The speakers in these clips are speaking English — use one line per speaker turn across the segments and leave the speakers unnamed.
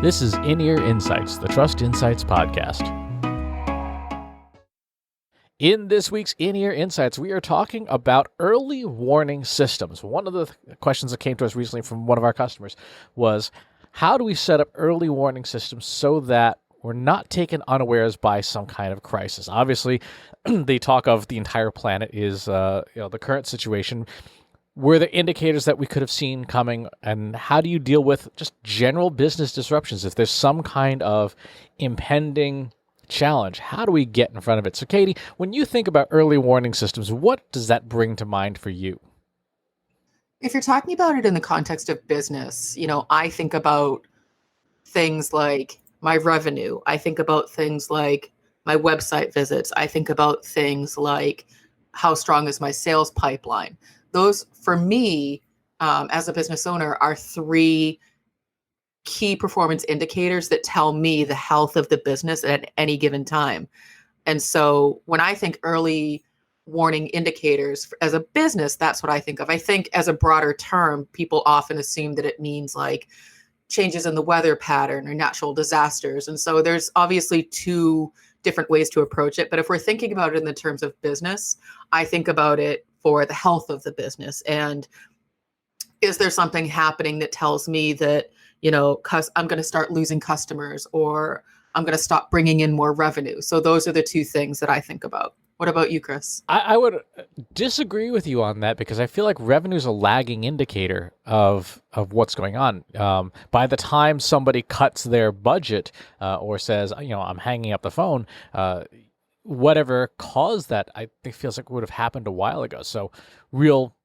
This is In-Ear Insights, the Trust Insights podcast. In this week's In-Ear Insights, we are talking about early warning systems. One of the questions that came to us recently from one of our customers was, how do we set up early warning systems so that we're not taken unawares by some kind of crisis? Obviously, the talk of the entire planet is the current situation. Were there indicators that we could have seen coming, and how do you deal with just general business disruptions? If there's some kind of impending challenge, how do we get in front of it? So, Katie, when you think about early warning systems, what does that bring to mind for you?
If you're talking about it in the context of business, I think about things like my revenue. I think about things like my website visits. I think about things like how strong is my sales pipeline. Those, for me, as a business owner, are three key performance indicators that tell me the health of the business at any given time. And so when I think early warning indicators as a business, that's what I think of. I think as a broader term, people often assume that it means like changes in the weather pattern or natural disasters. And so there's obviously two different ways to approach it. But if we're thinking about it in the terms of business, I think about it for the health of the business. And is there something happening that tells me that, I'm going to start losing customers, or I'm going to stop bringing in more revenue? So those are the two things that I think about. What about you, Chris?
I would disagree with you on that, because I feel like revenue is a lagging indicator of what's going on. By the time somebody cuts their budget or says, I'm hanging up the phone, whatever caused that, I think feels like it would have happened a while ago. So real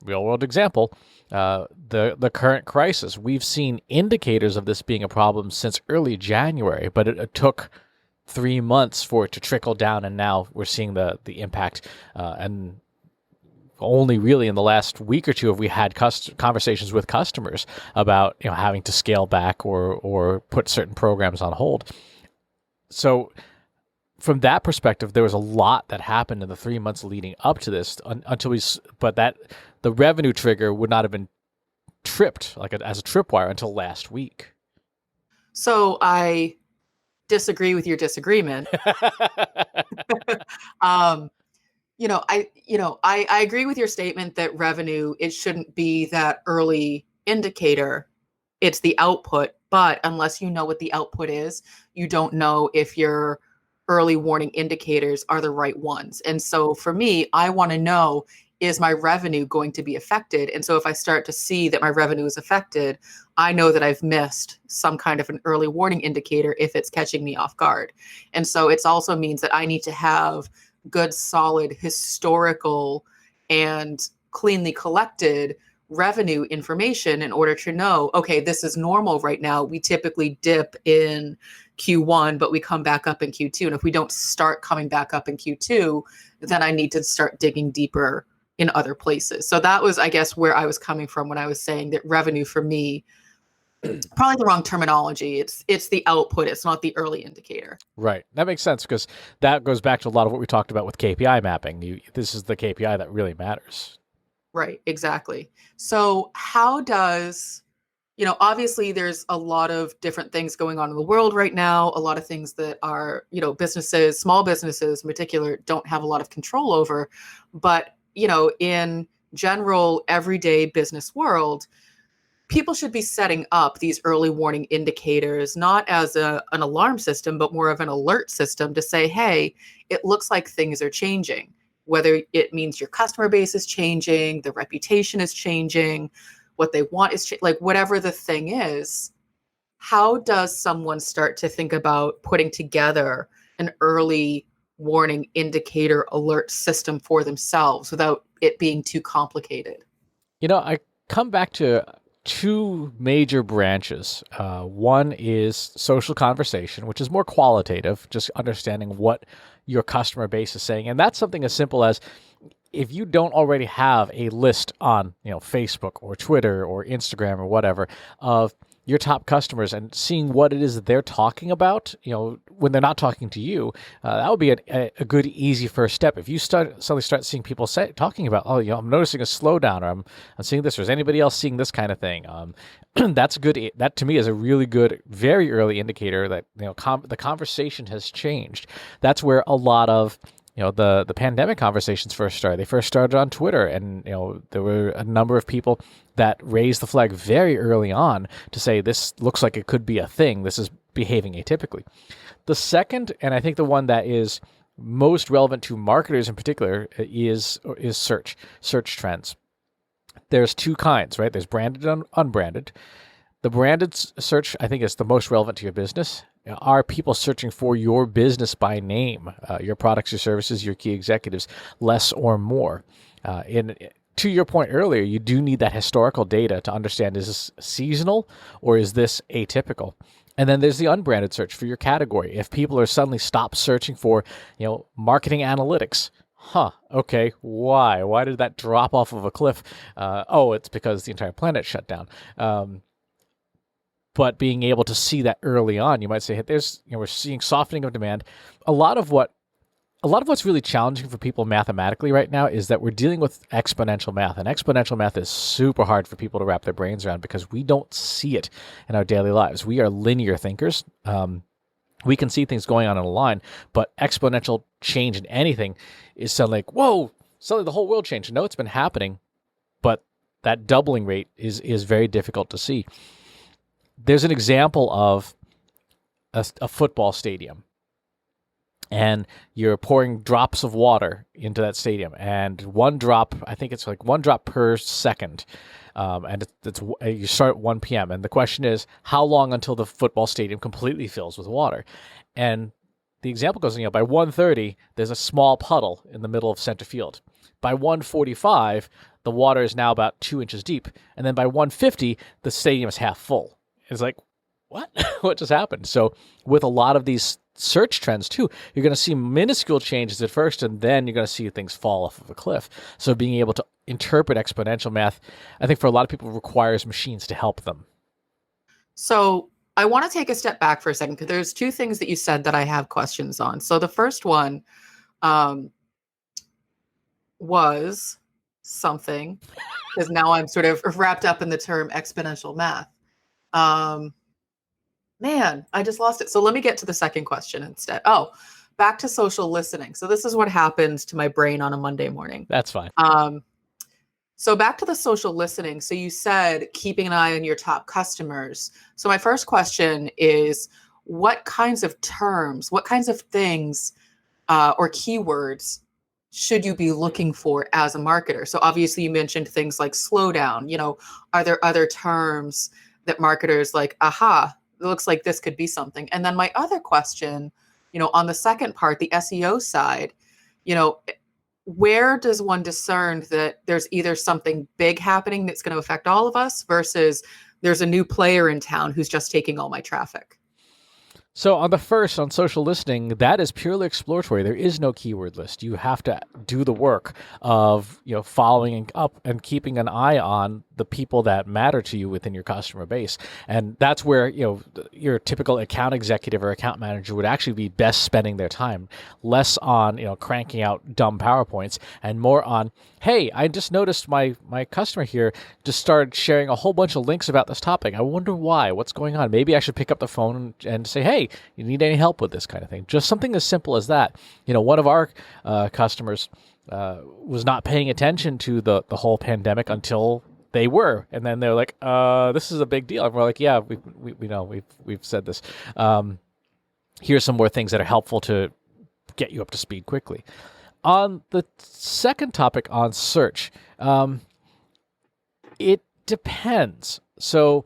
world example, the current crisis, we've seen indicators of this being a problem since early January, but it took 3 months for it to trickle down, and now we're seeing the impact. And only really in the last week or two have we had conversations with customers about having to scale back or put certain programs on hold. So from that perspective, there was a lot that happened in the 3 months leading up to this but the revenue trigger would not have been tripped as a tripwire until last week.
So I disagree with your disagreement. I agree with your statement that revenue, it shouldn't be that early indicator. It's the output, but unless you know what the output is, you don't know if your early warning indicators are the right ones. And so for me, I want to know, is my revenue going to be affected? And so if I start to see that my revenue is affected, I know that I've missed some kind of an early warning indicator if it's catching me off guard. And so it also means that I need to have good, solid, historical, and cleanly collected revenue information in order to know, okay, this is normal right now. We typically dip in Q1, but we come back up in Q2. And if we don't start coming back up in Q2, then I need to start digging deeper in other places. So that was, I guess, where I was coming from when I was saying that revenue for me, probably the wrong terminology. It's the output. It's not the early indicator.
Right. That makes sense, because that goes back to a lot of what we talked about with KPI mapping. This is the KPI that really matters.
Right. Exactly. So how does, obviously there's a lot of different things going on in the world right now, a lot of things that are, businesses, small businesses in particular, don't have a lot of control over. But, in general, everyday business world, people should be setting up these early warning indicators, not as an alarm system, but more of an alert system to say, hey, it looks like things are changing. Whether it means your customer base is changing, the reputation is changing, what they want is whatever the thing is. How does someone start to think about putting together an early warning indicator alert system for themselves without it being too complicated?
I come back to two major branches. One is social conversation, which is more qualitative, just understanding what your customer base is saying. And that's something as simple as, if you don't already have a list on Facebook or Twitter or Instagram or whatever of your top customers and seeing what it is that they're talking about, when they're not talking to you, that would be a good, easy first step. If you suddenly start seeing people talking about, oh, I'm noticing a slowdown, or I'm seeing this, or is anybody else seeing this kind of thing? That's good. That to me is a really good, very early indicator that the conversation has changed. That's where a lot of the pandemic conversations first started. They first started on Twitter, and there were a number of people that raised the flag very early on to say this looks like it could be a thing. This is behaving atypically. The second, and I think the one that is most relevant to marketers in particular, is search trends. There's two kinds, right? There's branded and unbranded. The branded search, I think, is the most relevant to your business. Are people searching for your business by name, your products, your services, your key executives, less or more? To your point earlier, you do need that historical data to understand, is this seasonal or is this atypical? And then there's the unbranded search for your category. If people are suddenly stopped searching for, marketing analytics, okay, why? Why did that drop off of a cliff? It's because the entire planet shut down. But being able to see that early on, you might say, hey, we're seeing softening of demand. A lot of what's really challenging for people mathematically right now is that we're dealing with exponential math, and exponential math is super hard for people to wrap their brains around because we don't see it in our daily lives. We are linear thinkers. We can see things going on in a line, but exponential change in anything is suddenly like, whoa, suddenly the whole world changed. No, it's been happening, but that doubling rate is very difficult to see. There's an example of a football stadium, and you're pouring drops of water into that stadium, and one drop, I think it's like one drop per second, and you start at 1 p.m. And the question is, how long until the football stadium completely fills with water? And the example goes, by 1:30, there's a small puddle in the middle of center field. By 1:45, the water is now about 2 inches deep, and then by 1:50, the stadium is half full. It's like, what? What just happened? So with a lot of these search trends too, you're going to see minuscule changes at first, and then you're going to see things fall off of a cliff. So being able to interpret exponential math, I think for a lot of people requires machines to help them.
So I want to take a step back for a second, because there's two things that you said that I have questions on. So the first one was something, because now I'm sort of wrapped up in the term exponential math. Man, I just lost it. So let me get to the second question instead. Oh, back to social listening. So this is what happens to my brain on a Monday morning.
That's fine.
So back to the social listening. So you said keeping an eye on your top customers. So my first question is, what kinds of terms, what kinds of things or keywords should you be looking for as a marketer? So obviously you mentioned things like slowdown. Are there other terms that marketers like, aha, it looks like this could be something? And then my other question, on the second part, the SEO side, where does one discern that there's either something big happening that's going to affect all of us versus there's a new player in town who's just taking all my traffic?
So on the first, on social listening, that is purely exploratory. There is no keyword list. You have to do the work of following up and keeping an eye on the people that matter to you within your customer base. And that's where your typical account executive or account manager would actually be best spending their time, less on cranking out dumb PowerPoints and more on, hey, I just noticed my customer here just started sharing a whole bunch of links about this topic. I wonder why. What's going on? Maybe I should pick up the phone and say, hey, you need any help with this kind of thing? Just something as simple as that. One of our customers was not paying attention to the whole pandemic until they were, and then they're like, this is a big deal. And we're like, yeah, we know, we've said this. Here's some more things that are helpful to get you up to speed quickly. On the second topic on search, it depends. So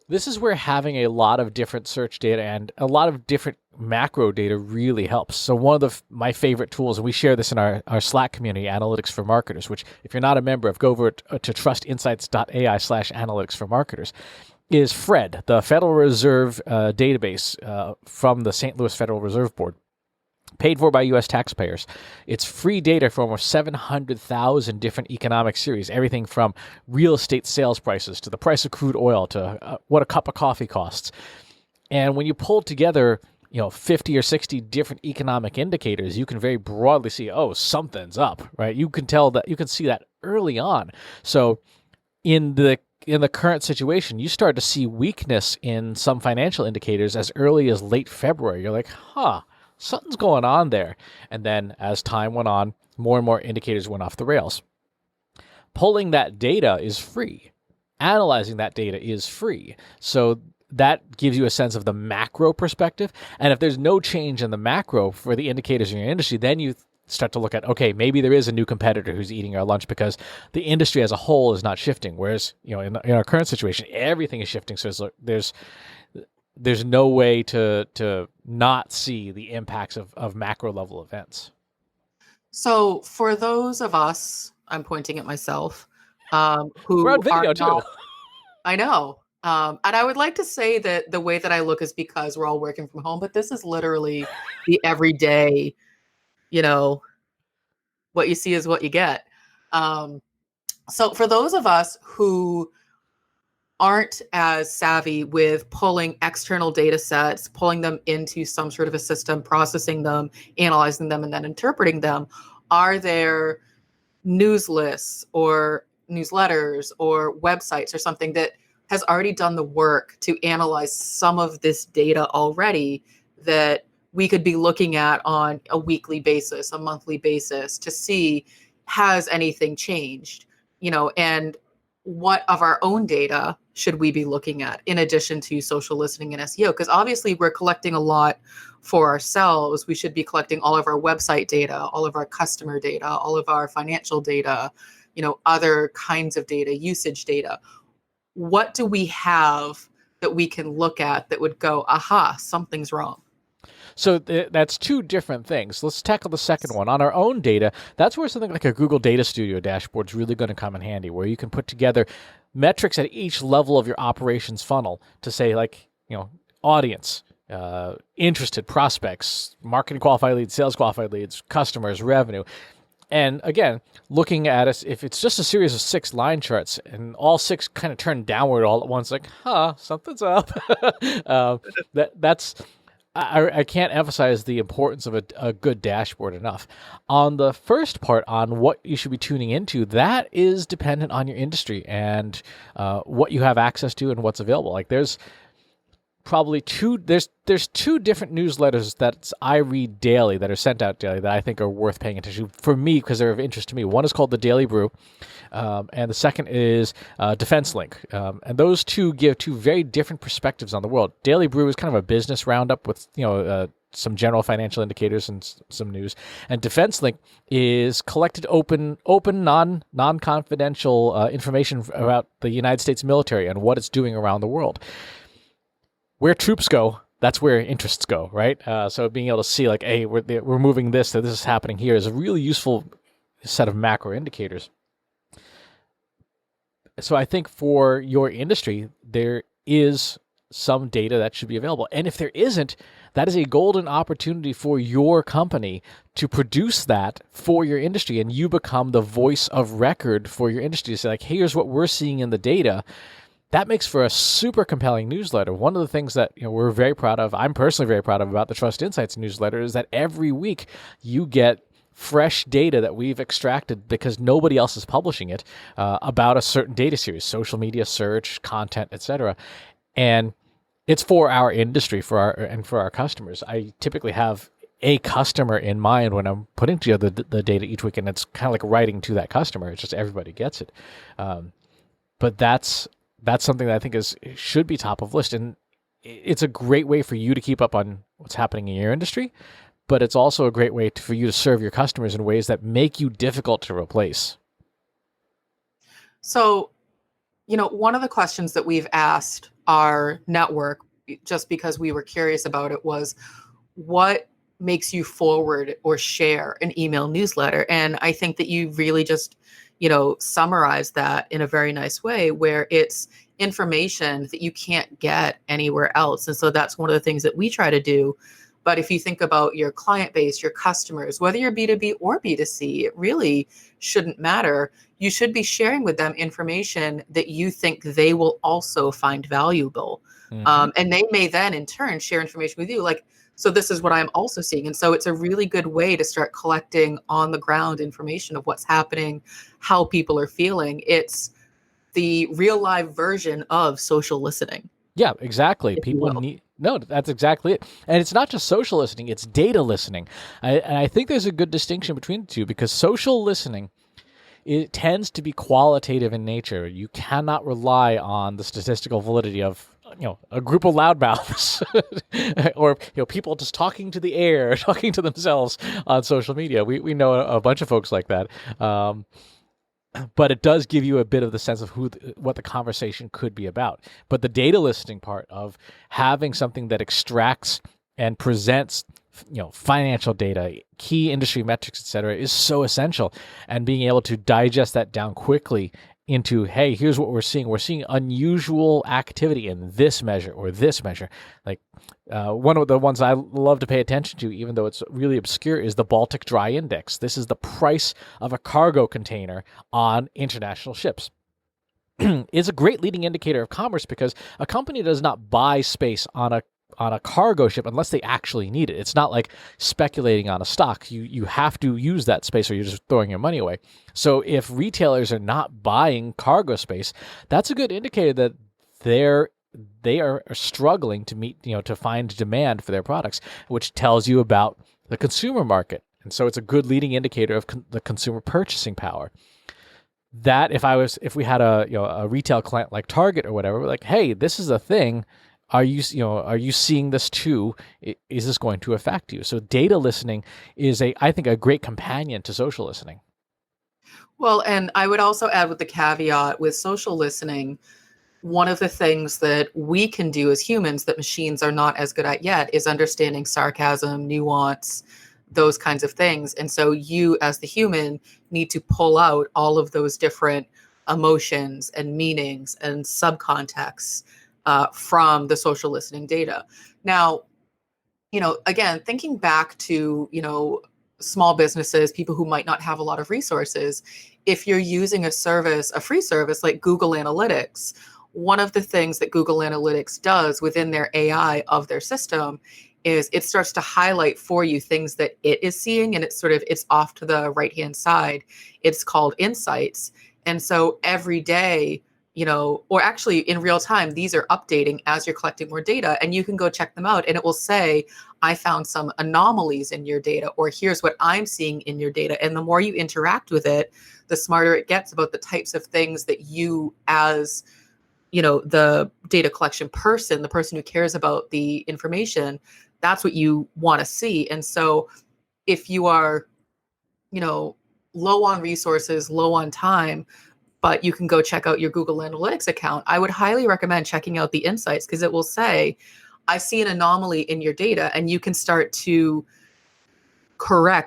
this is where having a lot of different search data and a lot of different macro data really helps. So one of my favorite tools, and we share this in our Slack community, Analytics for Marketers, which if you're not a member of, go over to trustinsights.ai/analytics for marketers, is FRED, the Federal Reserve database from the St. Louis Federal Reserve Board. paid for by U.S. taxpayers. It's free data for almost 700,000 different economic series, everything from real estate sales prices to the price of crude oil to what a cup of coffee costs. And when you pull together, 50 or 60 different economic indicators, you can very broadly see, oh, something's up, right? You can see that early on. So in the current situation, you start to see weakness in some financial indicators as early as late February. You're like, something's going on there. And then as time went on, more and more indicators went off the rails. Pulling that data is free. Analyzing that data is free. So that gives you a sense of the macro perspective. And if there's no change in the macro for the indicators in your industry, then you start to look at, okay, maybe there is a new competitor who's eating our lunch because the industry as a whole is not shifting. Whereas, in our current situation, everything is shifting. So there's no way to not see the impacts of macro level events.
So for those of us, I'm pointing at myself,
We're
who
on video
are
too.
not, I know. And I would like to say that the way that I look is because we're all working from home, but this is literally the everyday, what you see is what you get. So for those of us who aren't as savvy with pulling external data sets, pulling them into some sort of a system, processing them, analyzing them, and then interpreting them, are there news lists or newsletters or websites or something that has already done the work to analyze some of this data already that we could be looking at on a weekly basis, a monthly basis to see, has anything changed, and what of our own data should we be looking at in addition to social listening and SEO? Because obviously we're collecting a lot for ourselves. We should be collecting all of our website data, all of our customer data, all of our financial data, other kinds of data, usage data. What do we have that we can look at that would go, aha, something's wrong?
So that's two different things. Let's tackle the second one. On our own data, that's where something like a Google Data Studio dashboard is really going to come in handy, where you can put together metrics at each level of your operations funnel to say, like, audience, interested prospects, marketing qualified leads, sales qualified leads, customers, revenue. And again, looking at it, if it's just a series of 6 line charts and all 6 kind of turn downward all at once, like, something's up. That's I can't emphasize the importance of a good dashboard enough. On the first part, on what you should be tuning into, that is dependent on your industry and what you have access to and what's available. Like there's probably there's 2 different newsletters that I read daily that are sent out daily that I think are worth paying attention to for me because they're of interest to me. One is called the Daily Brew, and the second is Defense Link. And those 2 give 2 very different perspectives on the world. Daily Brew is kind of a business roundup with some general financial indicators and some news, and Defense Link is collected open non-confidential information about the United States military and what it's doing around the world. Where troops go, that's where interests go, right? So being able to see, like, hey, we're moving this, so this is happening here, is a really useful set of macro indicators. So I think for your industry, there is some data that should be available. And if there isn't, that is a golden opportunity for your company to produce that for your industry, and you become the voice of record for your industry to say, like, hey, here's what we're seeing in the data. That makes for a super compelling newsletter. One of the things that we're very proud of, I'm personally very proud of about the Trust Insights newsletter, is that every week you get fresh data that we've extracted because nobody else is publishing it about a certain data series, social media search, content, etc. And it's for our industry, for our customers. I typically have a customer in mind when I'm putting together the data each week, and it's kind of like writing to that customer. It's just everybody gets it. But that's something that I think should be top of list. And it's a great way for you to keep up on what's happening in your industry, but it's also a great way for you to serve your customers in ways that make you difficult to replace.
So, one of the questions that we've asked our network, just because we were curious about it, was what makes you forward or share an email newsletter? And I think that you really just summarize that in a very nice way, where it's information that you can't get anywhere else. And so that's one of the things that we try to do But if you think about your client base, your customers, whether you're B2B or B2C, it really shouldn't matter. You should be sharing with them information that you think they will also find valuable.
Mm-hmm.
And they may then in turn share information with you. Like, so this is what I'm also seeing. And so it's a really good way to start collecting on the ground information of what's happening, how people are feeling. It's the real live version of social listening,
Yeah, exactly.
if you
People
will.
need no. That's exactly it. And it's not just social listening; it's data listening. And I think there's a good distinction between the two because social listening it tends to be qualitative in nature. You cannot rely on the statistical validity of a group of loudmouths or people just talking to the air, talking to themselves on social media. We know a bunch of folks like that. But it does give you a bit of the sense of what the conversation could be about. But the data listening part of having something that extracts and presents financial data, key industry metrics, et cetera, is so essential. And being able to digest that down quickly into, hey, here's what we're seeing. We're seeing unusual activity in this measure or this measure. Like one of the ones I love to pay attention to, even though it's really obscure, is the Baltic Dry Index. This is the price of a cargo container on international ships. It's a great leading indicator of commerce because a company does not buy space on a cargo ship unless they actually need it. It's not like speculating on a stock. You have to use that space or you're just throwing your money away. So if retailers are not buying cargo space, that's a good indicator that they are struggling to meet, to find demand for their products, which tells you about the consumer market. And so it's a good leading indicator of the consumer purchasing power. That if we had a retail client like Target or whatever, we're like, hey, this is a thing. Are you seeing this too? Is this going to affect you? So data listening is I think a great companion to social listening.
Well, and I would also add with the caveat with social listening, one of the things that we can do as humans that machines are not as good at yet is understanding sarcasm, nuance, those kinds of things. And so you as the human need to pull out all of those different emotions and meanings and subcontexts from the social listening data. Now, again, thinking back to, small businesses, people who might not have a lot of resources, if you're using a free service like Google Analytics, one of the things that Google Analytics does within their AI of their system is it starts to highlight for you things that it is seeing, and it's off to the right-hand side. It's called insights. And so every day, or actually in real time, these are updating as you're collecting more data, and you can go check them out and it will say, I found some anomalies in your data, or here's what I'm seeing in your data. And the more you interact with it, the smarter it gets about the types of things that you as the data collection person, the person who cares about the information, that's what you want to see. And so if you are, low on resources, low on time, but you can go check out your Google Analytics account, I would highly recommend checking out the insights because it will say, I see an anomaly in your data, and you can start to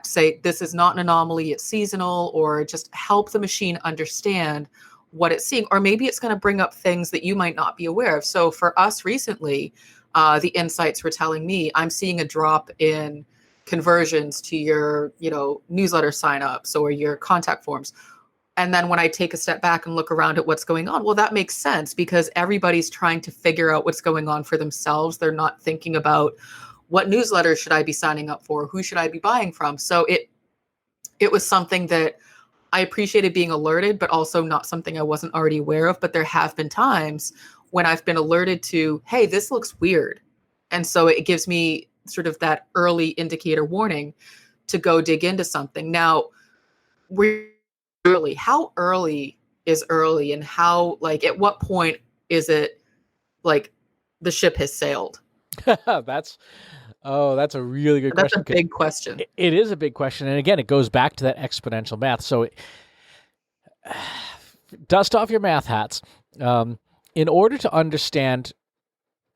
say, this is not an anomaly, it's seasonal, or just help the machine understand what it's seeing. Or maybe it's going to bring up things that you might not be aware of. So for us recently, the insights were telling me I'm seeing a drop in conversions to your, newsletter signups or your contact forms. And then when I take a step back and look around at what's going on, well, that makes sense because everybody's trying to figure out what's going on for themselves. They're not thinking about what newsletters should I be signing up for? Who should I be buying from? So it was something that I appreciated being alerted, but also not something I wasn't already aware of. But there have been times when I've been alerted to, hey, this looks weird. And so it gives me sort of that early indicator warning to go dig into something. Now, how early is early, and how, like, at what point is it like the ship has sailed?
That's a really good
That's
question.
a big question.
It is a big question. And again, it goes back to that exponential math. So dust off your math hats. In order to understand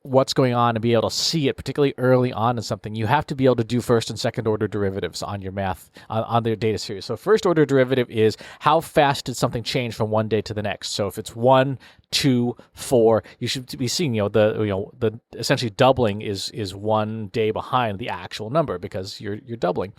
what's going on and be able to see it, particularly early on in something, you have to be able to do first and second order derivatives on your math, on their data series. So first order derivative is how fast did something change from one day to the next. So if it's 1, 2, 4, you should be seeing, the essentially doubling is 1 day behind the actual number because you're doubling.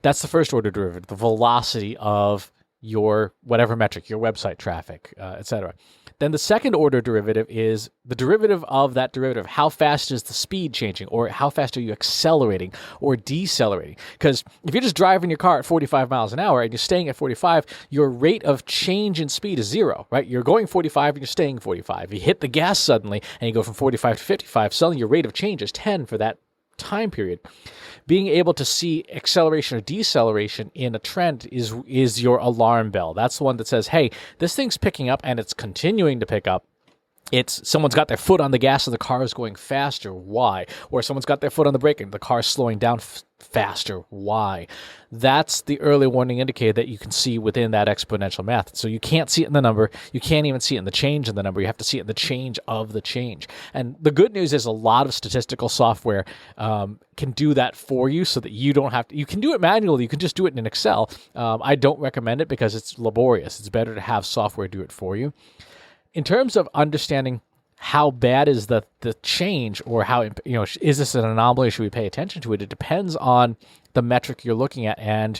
That's the first order derivative, the velocity of your whatever metric, your website traffic, etc. Then the second order derivative is the derivative of that derivative. How fast is the speed changing, or how fast are you accelerating or decelerating? Because if you're just driving your car at 45 miles an hour and you're staying at 45, your rate of change in speed is 0, right? You're going 45 and you're staying 45. You hit the gas suddenly and you go from 45 to 55, suddenly your rate of change is 10 for that time period. Being able to see acceleration or deceleration in a trend is your alarm bell. That's the one that says, hey, this thing's picking up and it's continuing to pick up. It's someone's got their foot on the gas and the car is going faster. Why? Or someone's got their foot on the brake and the car is slowing down faster. Why? That's the early warning indicator that you can see within that exponential math. So you can't see it in the number. You can't even see it in the change in the number. You have to see it in the change of the change. And the good news is a lot of statistical software can do that for you so that you don't have to. You can do it manually. You can just do it in Excel. I don't recommend it because it's laborious. It's better to have software do it for you. In terms of understanding how bad is the change, or how, is this an anomaly, should we pay attention to it? It depends on the metric you're looking at and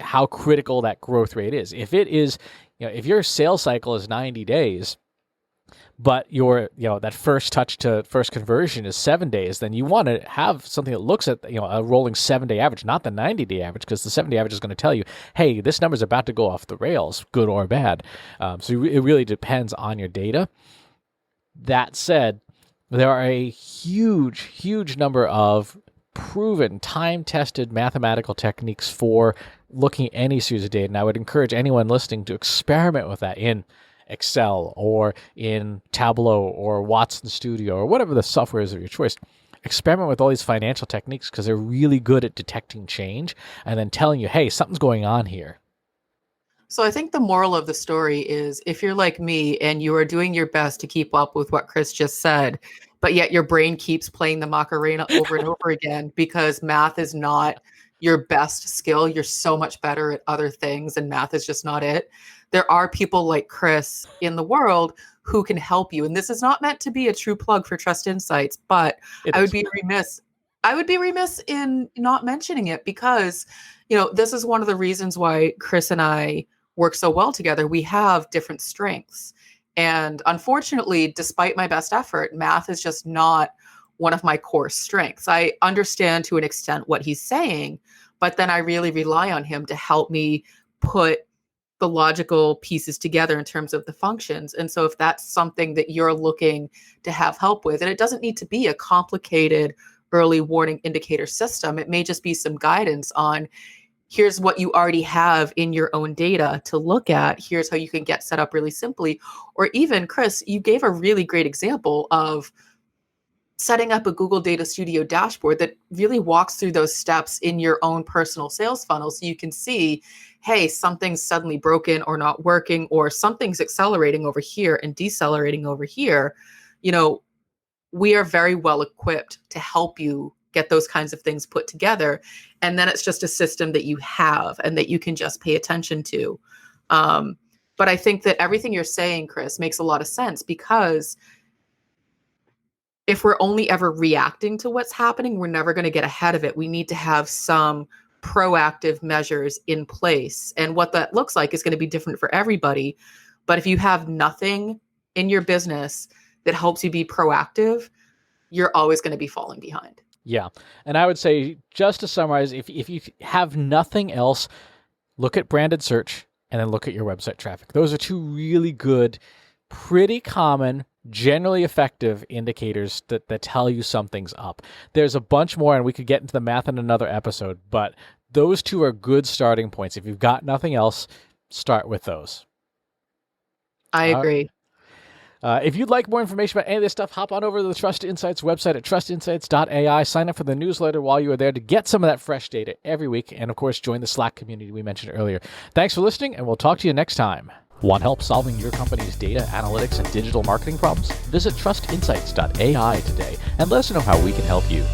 how critical that growth rate is. If it is, if your sales cycle is 90 days, but your, that first touch to first conversion is 7 days, then you want to have something that looks at, a rolling 7-day average, not the 90-day average, because the 7-day average is going to tell you, hey, this number is about to go off the rails, good or bad. So it really depends on your data. That said, there are a huge, huge number of proven, time-tested mathematical techniques for looking at any series of data, and I would encourage anyone listening to experiment with that in Excel or in Tableau or Watson Studio or whatever the software is of your choice. Experiment with all these financial techniques because they're really good at detecting change and then telling you, hey, something's going on here.
So I think the moral of the story is, if you're like me and you are doing your best to keep up with what Chris just said, but yet your brain keeps playing the Macarena over and over again because math is not your best skill. You're so much better at other things and math is just not it. There are people like Chris in the world who can help you. And this is not meant to be a true plug for Trust Insights, but I would be remiss in not mentioning it because, this is one of the reasons why Chris and I work so well together. We have different strengths. And unfortunately, despite my best effort, math is just not one of my core strengths. I understand to an extent what he's saying, but then I really rely on him to help me put the logical pieces together in terms of the functions. And so if that's something that you're looking to have help with, and it doesn't need to be a complicated early warning indicator system, it may just be some guidance on, here's what you already have in your own data to look at. Here's how you can get set up really simply. Or even, Chris, you gave a really great example of setting up a Google Data Studio dashboard that really walks through those steps in your own personal sales funnel. So you can see, hey, something's suddenly broken or not working, or something's accelerating over here and decelerating over here. We are very well equipped to help you get those kinds of things put together. And then it's just a system that you have and that you can just pay attention to. But I think that everything you're saying, Chris, makes a lot of sense, because if we're only ever reacting to what's happening, we're never going to get ahead of it. We need to have some proactive measures in place. And what that looks like is going to be different for everybody. But if you have nothing in your business that helps you be proactive, you're always going to be falling behind.
Yeah. And I would say, just to summarize, if you have nothing else, look at branded search and then look at your website traffic. Those are two really good, pretty common, generally effective indicators that tell you something's up. There's a bunch more, and we could get into the math in another episode, but those two are good starting points. If you've got nothing else, start with those.
I agree.
If you'd like more information about any of this stuff, hop on over to the Trust Insights website at trustinsights.ai. Sign up for the newsletter while you are there to get some of that fresh data every week. And, of course, join the Slack community we mentioned earlier. Thanks for listening, and we'll talk to you next time. Want help solving your company's data, analytics, and digital marketing problems? Visit trustinsights.ai today and let us know how we can help you.